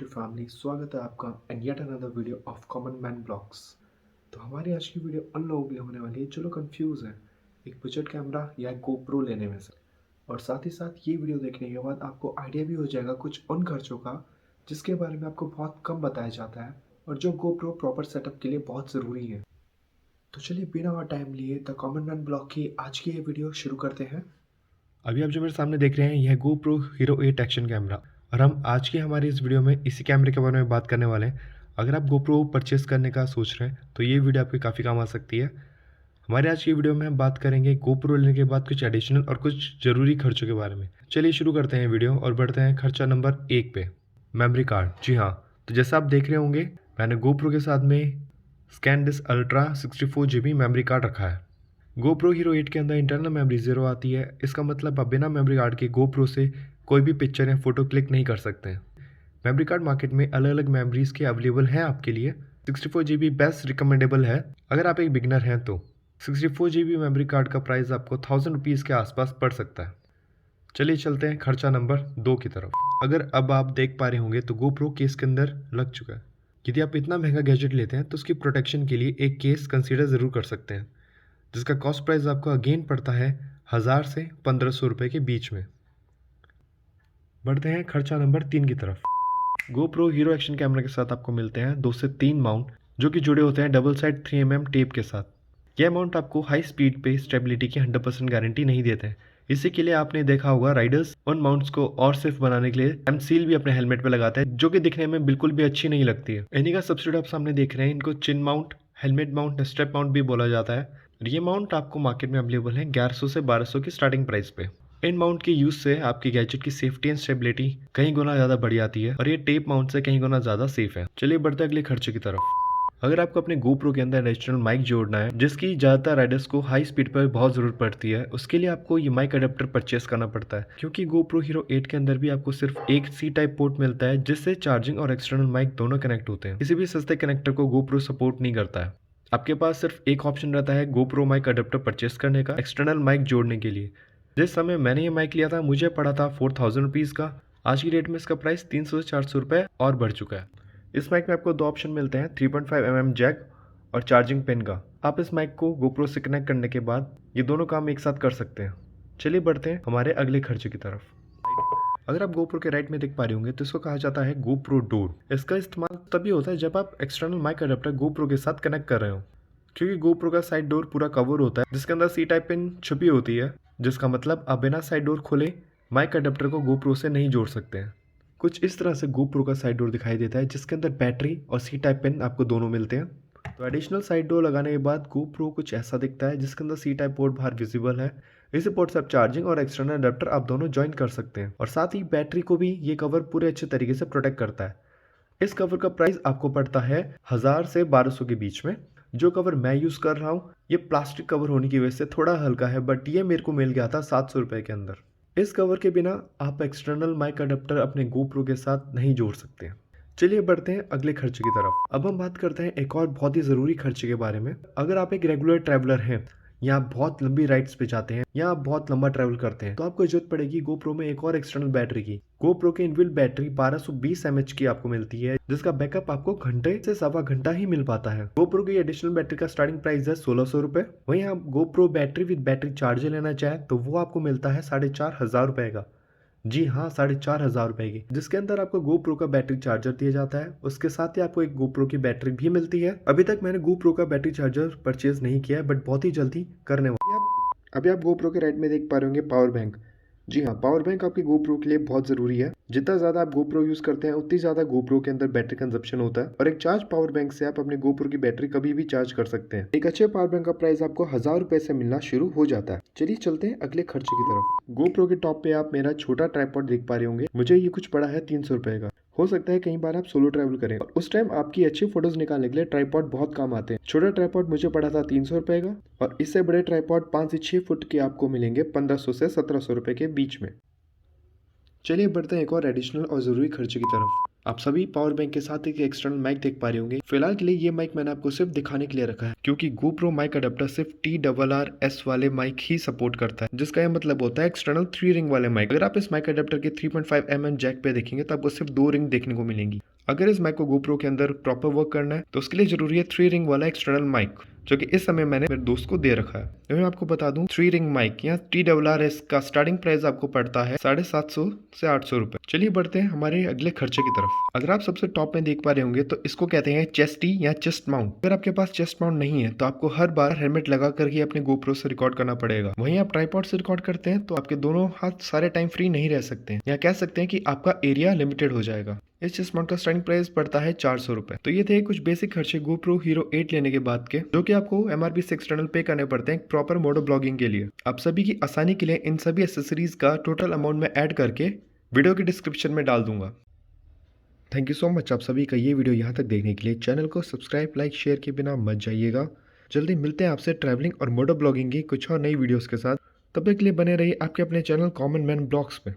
YouTube family, स्वागत है आपका and yet another video of common man blogs. तो हमारी आज की वीडियो उन लोगों के लिए होने वाली है जो लोग कंफ्यूज हैं एक बजट कैमरा या गोप्रो लेने में से। और साथ ही साथ ये वीडियो देखने के बाद आपको आइडिया भी हो जाएगा कुछ उन खर्चों का जिसके बारे में आपको बहुत कम बताया जाता है और जो गोप्रो प्रॉपर सेटअप के लिए बहुत ज़रूरी है। तो चलिए बिना और टाइम लिए द कॉमन मैन ब्लॉग की आज की ये वीडियो शुरू करते हैं। अभी आप जो मेरे सामने देख रहे हैं यह GoPro Hero 8 एक्शन कैमरा और हम आज की हमारी इस वीडियो में इसी कैमरे के बारे में बात करने वाले हैं। अगर आप GoPro परचेस करने का सोच रहे हैं तो ये वीडियो आपके काफ़ी काम आ सकती है। हमारे आज की वीडियो में हम बात करेंगे GoPro लेने के बाद कुछ एडिशनल और कुछ ज़रूरी खर्चों के बारे में। चलिए शुरू करते हैं वीडियो और बढ़ते हैं खर्चा नंबर 1 पे, मेमोरी कार्ड। जी हाँ, तो जैसा आप देख रहे होंगे मैंने GoPro के साथ में ScanDisk Ultra 64 GB memory card रखा है। GoPro Hero 8 के अंदर इंटरनल मेमोरी 0 आती है। इसका मतलब आप बिना मेमोरी कार्ड के GoPro से कोई भी पिक्चर या फोटो क्लिक नहीं कर सकते हैं। मेमोरी कार्ड मार्केट में अलग अलग मेमोरीज के अवेलेबल हैं आपके लिए। 64 GB बेस्ट रिकमेंडेबल है अगर आप एक बिगनर हैं तो। 64 GB मेमोरी कार्ड का प्राइस आपको 1000 रुपीज़ के आसपास पड़ सकता है। चलिए चलते हैं खर्चा नंबर 2 की तरफ। अगर अब आप देख पा रहे होंगे तो GoPro केस के अंदर लग चुका है। यदि आप इतना महंगा गैजेट लेते हैं तो उसकी प्रोटेक्शन के लिए एक केस कंसीडर ज़रूर कर सकते हैं, जिसका कॉस्ट प्राइस आपको अगेन पड़ता है 1000 से 1500 रुपये के बीच में। बढ़ते हैं खर्चा नंबर 3 की तरफ। GoPro हीरो एक्शन कैमरा के साथ आपको मिलते हैं 2 से 3 माउंट जो कि जुड़े होते हैं डबल साइड 3mm टेप के साथ। यह माउंट आपको हाई स्पीड पे स्टेबिलिटी की 100% गारंटी नहीं देते हैं। इसी के लिए आपने देखा होगा राइडर्स उन माउंट्स को और सेफ बनाने के लिए एम सील भी अपने हेलमेट पे लगाते हैं, जो कि दिखने में बिल्कुल भी अच्छी नहीं लगती है। इन्हीं का सब्सिट्यूट आप सामने देख रहे हैं, इनको chin mount, helmet mount, strap mount भी बोला जाता है। ये माउंट आपको मार्केट में अवेलेबल है 1100 से 1200 की स्टार्टिंग प्राइस पे। इन माउंट के यूज से आपकी गैजेट की सेफ्टी एंड स्टेबिलिटी कई गुना ज़्यादा बढ़ जाती है और ये टेप माउंट से कई गुना ज़्यादा सेफ है। चलिए बढ़ते अगले खर्चे की तरफ। अगर आपको अपने GoPro के अंदर एडिशनल माइक जोड़ना है, जिसकी ज़्यादातर राइडर्स को हाई स्पीड पर बहुत ज़रूरत पड़ती है, उसके लिए आपको ये माइक अडेप्टर परचेस करना पड़ता है। क्योंकि GoPro Hero 8 के अंदर भी आपको सिर्फ एक C टाइप पोर्ट मिलता है जिससे चार्जिंग और एक्सटर्नल माइक दोनों कनेक्ट होते हैं। किसी भी सस्ते कनेक्टर को GoPro सपोर्ट नहीं करता है। आपके पास सिर्फ एक ऑप्शन रहता है GoPro माइक अडेप्टर परचेस करने का एक्सटर्नल माइक जोड़ने के लिए। जिस समय मैंने ये माइक लिया था मुझे पड़ा था 4000 रुपीज़ का। आज की डेट में इसका प्राइस 300 से 400 रुपये और बढ़ चुका है। इस माइक में आपको दो ऑप्शन मिलते हैं, 3.5mm जैक और चार्जिंग पिन का। आप इस माइक को GoPro से कनेक्ट करने के बाद ये दोनों काम एक साथ कर सकते हैं। चलिए बढ़ते हैं हमारे अगले खर्चे की तरफ। अगर आप GoPro के राइट में देख पा रहे होंगे तो इसको कहा जाता है GoPro डोर। इसका इस्तेमाल तभी होता है जब आप एक्सटर्नल माइक अडेप्टर GoPro के साथ कनेक्ट कर रहे हो, क्योंकि GoPro का साइड डोर पूरा कवर होता है जिसके अंदर C टाइप पिन छुपी होती है, जिसका मतलब आप बिना साइड डोर खोले माइक अडेप्टर को GoPro से नहीं जोड़ सकते हैं। कुछ इस तरह से GoPro का साइड डोर दिखाई देता है जिसके अंदर बैटरी और C टाइप पिन आपको दोनों मिलते हैं। तो एडिशनल साइड डोर लगाने के बाद GoPro कुछ ऐसा दिखता है जिसके अंदर C टाइप पोर्ट बाहर विजिबल है। इसी पोर्ट से आप चार्जिंग और एक्सटर्नल अडेप्टर आप दोनों ज्वाइन कर सकते हैं और साथ ही बैटरी को भी ये कवर पूरे अच्छे तरीके से प्रोटेक्ट करता है। इस कवर का प्राइस आपको पड़ता है 1000 से 1200 के बीच में। जो कवर मैं यूज़ कर रहा हूँ ये प्लास्टिक कवर होने की वजह से थोड़ा हल्का है, बट ये मेरे को मिल गया था 700 रुपये के अंदर। इस कवर के बिना आप एक्सटर्नल माइक अडेप्टर अपने GoPro के साथ नहीं जोड़ सकते हैं। चलिए बढ़ते हैं अगले खर्चे की तरफ। अब हम बात करते हैं एक और बहुत ही ज़रूरी खर्चे के बारे में। अगर आप एक रेगुलर ट्रैवलर हैं या आप बहुत लंबी राइड्स पे जाते हैं या आप बहुत लंबा ट्रैवल करते हैं तो आपको जरूरत पड़ेगी GoPro में एक और एक्सटर्नल बैटरी की। GoPro के इनबिल्ट बैटरी 1220 mAh की आपको मिलती है, जिसका बैकअप आपको घंटे से सवा घंटा ही मिल पाता है। GoPro की एडिशनल बैटरी का स्टार्टिंग प्राइस है 1600 रुपये। वहीं आप GoPro battery with battery charger लेना चाहें तो वो आपको मिलता है 4500 रुपये का। जी हाँ, 4500 रुपये की, जिसके अंदर आपको GoPro का बैटरी चार्जर दिया जाता है। उसके साथ ही आपको एक GoPro की बैटरी भी मिलती है। अभी तक मैंने GoPro का बैटरी चार्जर परचेज नहीं किया है, बट बहुत ही जल्दी करने वाला। अभी आप GoPro के राइट में देख पा रहे होंगे पावर बैंक। जी हाँ, पावर बैंक आपकी GoPro के लिए बहुत ज़रूरी है। जितना ज़्यादा आप GoPro यूज़ करते हैं उतनी ज़्यादा GoPro के अंदर बैटरी कंजप्शन होता है और एक चार्ज पावर बैंक से आप अपने GoPro की बैटरी कभी भी चार्ज कर सकते हैं। एक अच्छे पावर बैंक का प्राइस आपको 1000 रुपये से मिलना शुरू हो जाता है। चलिए चलते हैं अगले खर्चे की तरफ। GoPro के टॉप पे आप मेरा छोटा ट्राइपॉड देख पा रहे होंगे। मुझे ये कुछ पड़ा है 300 रुपये का। हो सकता है कई बार आप सोलो ट्रैवल करें और उस टाइम आपकी अच्छी फोटोज निकालने के लिए ट्राइपॉड बहुत काम आते हैं। छोटा ट्राइपॉड मुझे पड़ा था 300 रुपये का और इससे बड़े ट्राइपॉड 5 से 6 फुट के आपको मिलेंगे 1500 से 1700 रुपये के बीच में। चलिए बढ़ते हैं एक और एडिशनल और ज़रूरी खर्चे की तरफ। आप सभी पावर बैंक के साथ एक एक्सटर्नल माइक देख पा रहे होंगे। फिलहाल के लिए ये माइक मैंने आपको सिर्फ दिखाने के लिए रखा है, क्योंकि GoPro माइक अडेप्टर सिर्फ TRRS वाले माइक ही सपोर्ट करता है, जिसका यह मतलब होता है एक्सटर्नल 3 रिंग वाले माइक। अगर आप इस माइक अडेप्टर के 3.5 mm जैक पे देखेंगे तो आपको सिर्फ 2 रिंग देखने को मिलेंगी। अगर इस माइक को GoPro के अंदर प्रॉपर वर्क करना है तो उसके लिए जरूरी है 3 रिंग वाला एक्सटर्नल माइक, जो कि इस समय मैंने मेरे दोस्त को दे रखा है। तो मैं आपको बता दूं, 3 रिंग माइक या TRRS का स्टार्टिंग प्राइस आपको पड़ता है 750 से 800 रुपए। चलिए बढ़ते हैं हमारे अगले खर्चे की तरफ। अगर आप सबसे टॉप में देख पा रहे होंगे तो इसको कहते हैं चेस्टी या चेस्ट माउंट। अगर आपके पास चेस्ट माउंट नहीं है तो आपको हर बार हेलमेट लगा करके अपने GoPro से रिकॉर्ड करना पड़ेगा। वहीं आप ट्राइपॉड से रिकॉर्ड करते हैं तो आपके दोनों हाथ सारे टाइम फ्री नहीं रह सकते हैं, या कह सकते हैं कि आपका एरिया लिमिटेड हो जाएगा। इस चेस्ट माउंट का स्टार्टिंग प्राइस पड़ता है 400 रुपए। तो ये थे कुछ बेसिक खर्चे GoPro Hero 8 लेने के बाद के, जो कि आपको MRP से एक्सटर्नल पे करने पड़ते हैं प्रॉपर मोटो ब्लॉगिंग के लिए। आप सभी की आसानी के लिए इन सभी एसेसरीज का टोटल अमाउंट में ऐड करके वीडियो की डिस्क्रिप्शन में डाल दूंगा। थैंक यू सो मच आप सभी का ये वीडियो यहाँ तक देखने के लिए। चैनल को सब्सक्राइब, लाइक, शेयर के बिना मत जाइएगा। जल्दी मिलते हैं आपसे ट्रैवलिंग और मोटो ब्लॉगिंग की कुछ और नई वीडियोस के साथ। तब तक के लिए बने रहिए आपके अपने चैनल कॉमन मैन ब्लॉग्स में।